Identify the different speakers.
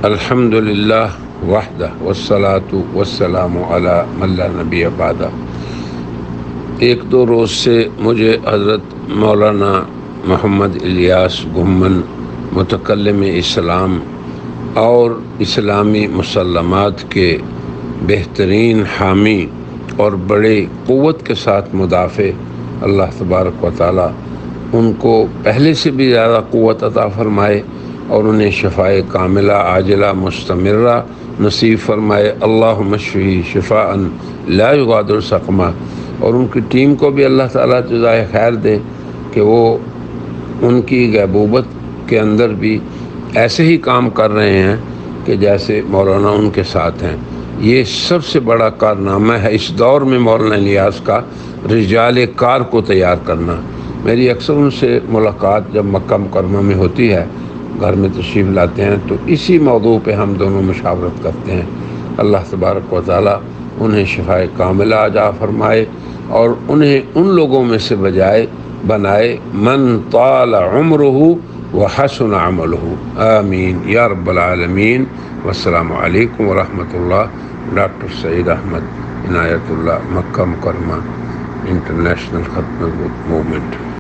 Speaker 1: الحمد للہ وحدہ والصلاۃ والسلام علی من لا نبی بعدہ۔ ایک دو روز سے مجھے حضرت مولانا محمد الیاس گھمن متکلم اسلام اور اسلامی مسلمات کے بہترین حامی اور بڑے قوت کے ساتھ مدافع، اللہ تبارک و تعالی ان کو پہلے سے بھی زیادہ قوت عطا فرمائے اور انہیں شفاء کاملہ عاجلہ مستمرہ نصیب فرمائے۔ اللہم اشفی شفاء لا یغادر سقما۔ اور ان کی ٹیم کو بھی اللہ تعالیٰ جزائے خیر دے کہ وہ ان کی غیبوبت کے اندر بھی ایسے ہی کام کر رہے ہیں کہ جیسے مولانا ان کے ساتھ ہیں۔ یہ سب سے بڑا کارنامہ ہے اس دور میں مولانا الیاس کا، رجال کار کو تیار کرنا۔ میری اکثر ان سے ملاقات جب مکہ مکرمہ میں ہوتی ہے، گھر میں تشریف لاتے ہیں، تو اسی موضوع پہ ہم دونوں مشاورت کرتے ہیں۔ اللہ تبارک و تعالی انہیں شفاء کاملہ عطا فرمائے اور انہیں ان لوگوں میں سے بنائے من طال عمرہ وحسن عملہ، آمین یا رب العالمین۔ والسلام علیکم ورحمۃ اللہ۔ ڈاکٹر سعید احمد عنایت اللہ، مکہ مکرمہ انٹرنیشنل ختم موومنٹ۔